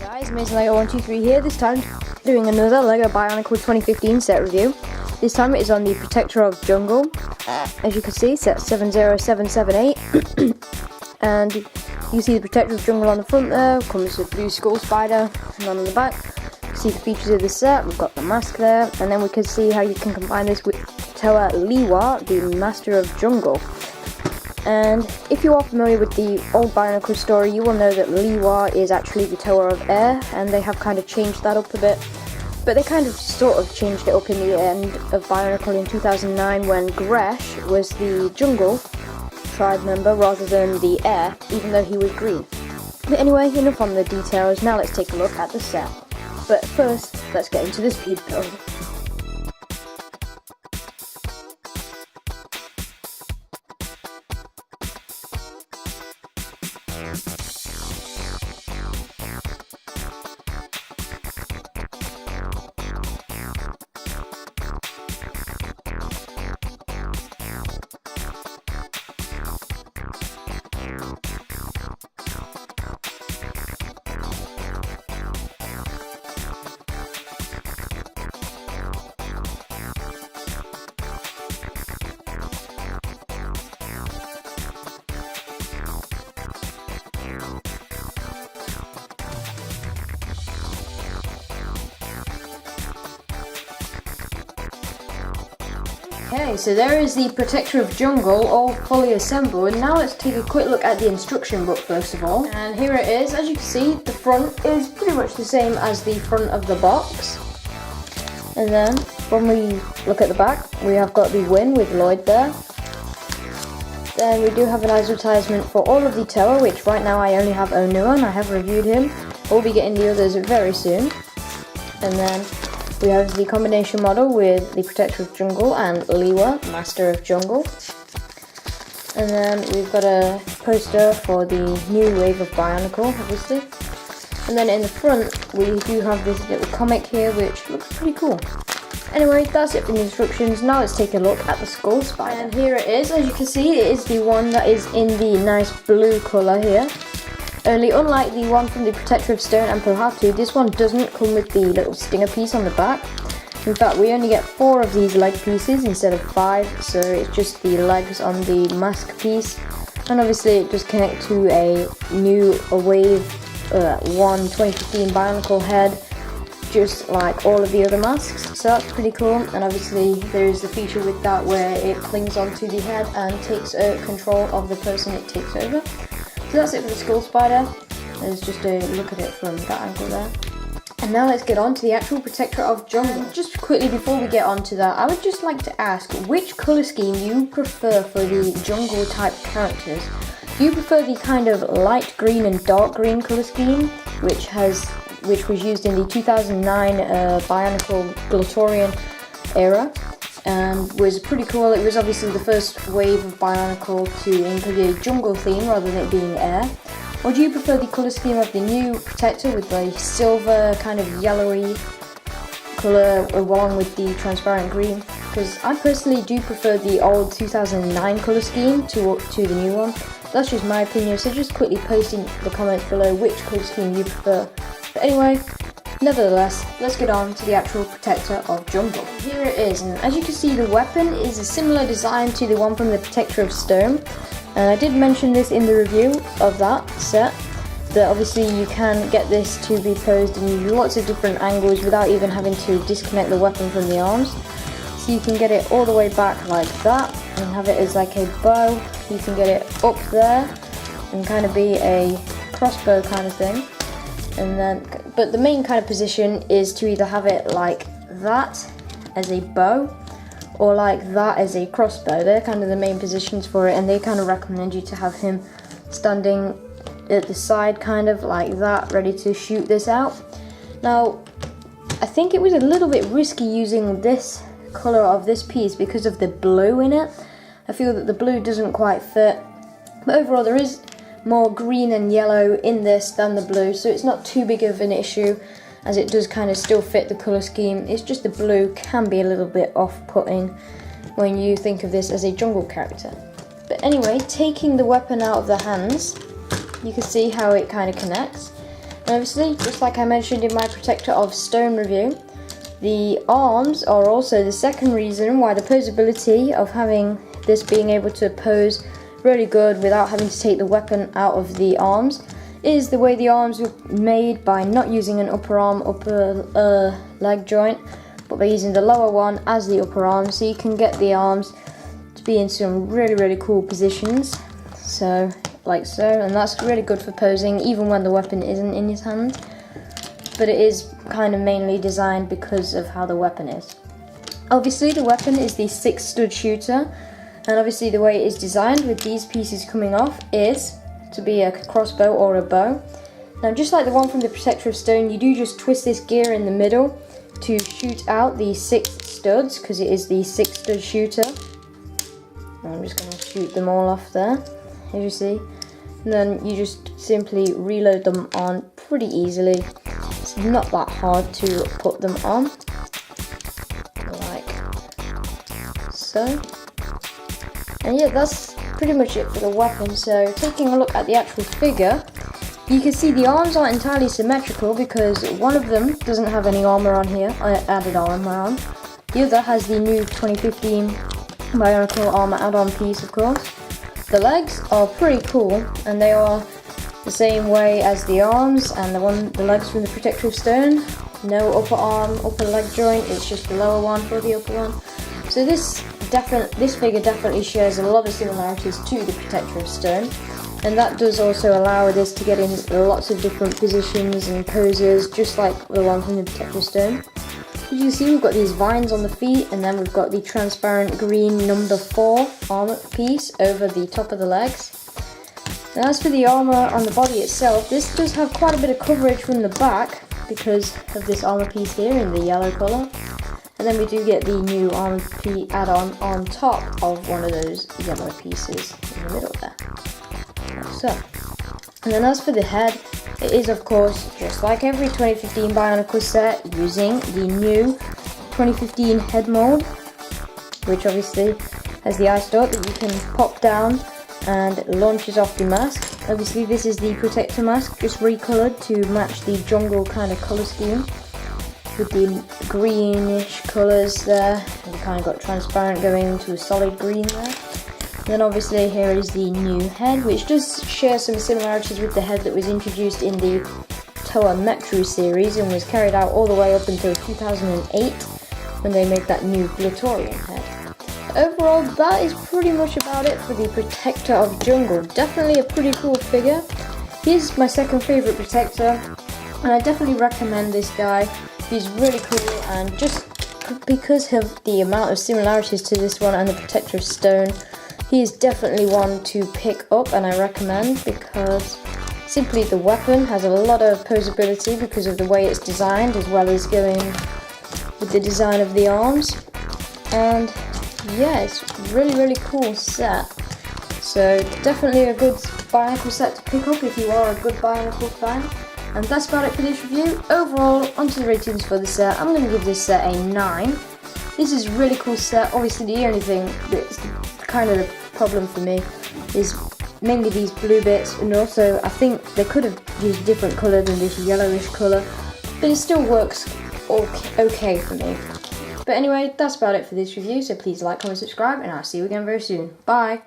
Guys, Amazing Lego 123 here, this time doing another Lego BIONICLE 2015 set review. This time it is on the Protector of Jungle, as you can see, set 70778. And you see the Protector of Jungle on the front there, comes with blue skull spider, and on the back. You see the features of the set, we've got the mask there, and then we can see how you can combine this with Tower Liwa, the Master of Jungle. And if you are familiar with the old BIONICLE story, you will know that Liwa is actually the Tower of Air, and they have kind of changed that up a bit. But they kind of sort of changed it up in the end of BIONICLE in 2009 when Gresh was the Jungle tribe member rather than the Air, even though he was green. But anyway, enough on the details, now let's take a look at the set. But first, let's get into the speed build. Okay, so there is the Protector of Jungle all fully assembled. Now let's take a quick look at the instruction book first of all. And here it is. As you can see, the front is pretty much the same as the front of the box. And then when we look at the back, we have got the win with Lloyd there. Then we do have an advertisement for all of the tower, which right now I only have Onua and I have reviewed him. We'll be getting the others very soon. And then we have the combination model with the Protector of Jungle and Liwa, Master of Jungle. And then we've got a poster for the new wave of BIONICLE, obviously. And then in the front, we do have this little comic here, which looks pretty cool. Anyway, that's it for the instructions. Now let's take a look at the skull spider. And here it is. As you can see, it is the one that is in the nice blue colour here. Only unlike the one from the Protector of Stone and Pohatu, this one doesn't come with the little stinger piece on the back. In fact, we only get 4 of these leg pieces instead of 5, so it's just the legs on the mask piece. And obviously it does connect to a Wave 1 2015 BIONICLE head, just like all of the other masks, so that's pretty cool. And obviously there is the feature with that where it clings onto the head and takes control of the person it takes over. So that's it for the skull spider. There's just a look at it from that angle there. And now let's get on to the actual Protector of Jungle. Just quickly before we get on to that, I would just like to ask which colour scheme you prefer for the jungle type characters. Do you prefer the kind of light green and dark green colour scheme, which was used in the 2009 BIONICLE Glatorian era? And was pretty cool. It was obviously the first wave of BIONICLE to include a jungle theme rather than it being air. Or do you prefer the colour scheme of the new Protector with the silver kind of yellowy colour along with the transparent green? Because I personally do prefer the old 2009 colour scheme to the new one. That's just my opinion, so just quickly post in the comments below which colour scheme you prefer. But anyway, nevertheless, let's get on to the actual Protector of Jungle. Here it is, and as you can see, the weapon is a similar design to the one from the Protector of Stone. And I did mention this in the review of that set, that obviously you can get this to be posed in lots of different angles without even having to disconnect the weapon from the arms. So you can get it all the way back like that, and have it as like a bow. You can get it up there, and kind of be a crossbow kind of thing. And then, but the main kind of position is to either have it like that as a bow or like that as a crossbow. They're kind of the main positions for it, and they kind of recommend you to have him standing at the side kind of like that, ready to shoot this out. Now, I think it was a little bit risky using this colour of this piece because of the blue in it. I feel that the blue doesn't quite fit, but overall there is more green and yellow in this than the blue, so it's not too big of an issue as it does kind of still fit the colour scheme. It's just the blue can be a little bit off-putting when you think of this as a jungle character. But anyway, taking the weapon out of the hands, you can see how it kind of connects. And obviously, just like I mentioned in my Protector of Stone review, the arms are also the second reason why the posability of having this being able to pose really good without having to take the weapon out of the arms is the way the arms were made by not using an upper arm, upper leg joint, but by using the lower one as the upper arm, so you can get the arms to be in some really cool positions, so like so, and that's really good for posing even when the weapon isn't in his hand. But it is kind of mainly designed because of how the weapon is. Obviously the weapon is the 6-stud shooter, and obviously the way it is designed with these pieces coming off is to be a crossbow or a bow. Now just like the one from the Protector of Stone, you do just twist this gear in the middle to shoot out the 6 studs, because it is the 6-stud shooter. I'm just going to shoot them all off there, as you see. And then you just simply reload them on pretty easily. It's not that hard to put them on, like so. And yeah, that's pretty much it for the weapon. So taking a look at the actual figure, you can see the arms aren't entirely symmetrical because one of them doesn't have any armor on here, added armor on. The other has the new 2015 Bionicle armor add-on piece, of course. The legs are pretty cool, and they are the same way as the arms and the legs from the Protector of Stone. No upper arm, upper leg joint, it's just the lower one for the upper one. So this figure definitely shares a lot of similarities to the Protector of Stone, and that does also allow this to get in lots of different positions and poses, just like the one from the Protector of Stone. As you see, we've got these vines on the feet, and then we've got the transparent green number 4 armor piece over the top of the legs. And as for the armor on the body itself, this does have quite a bit of coverage from the back because of this armor piece here in the yellow colour. And then we do get the new armor add-on on top of one of those yellow pieces in the middle there. Like so. And then as for the head, it is of course just like every 2015 Bionicle set, using the new 2015 head mold, which obviously has the eye stalk that you can pop down and launches off the mask. Obviously this is the Protector mask, just recoloured to match the jungle kind of colour scheme, with the greenish colours there, and you kind of got transparent going into a solid green there. And then obviously here is the new head, which does share some similarities with the head that was introduced in the Toa Metru series and was carried out all the way up until 2008 when they made that new Glatorian head. Overall, that is pretty much about it for the Protector of Jungle. Definitely a pretty cool figure. He's my second favourite Protector, and I definitely recommend this guy. He's really cool, and just because of the amount of similarities to this one and the Protector of Stone, he is definitely one to pick up, and I recommend, because simply the weapon has a lot of posability because of the way it's designed, as well as going with the design of the arms. And yeah, it's really cool set. So definitely a good Bionicle set to pick up if you are a good Bionicle fan. And that's about it for this review. Overall, onto the ratings for the set. I'm going to give this set a 9. This is a really cool set. Obviously the only thing that's kind of the problem for me is mainly these blue bits, and also I think they could have used a different colour than this yellowish colour, but it still works okay for me. But anyway, that's about it for this review, so please like, comment, subscribe, and I'll see you again very soon. Bye!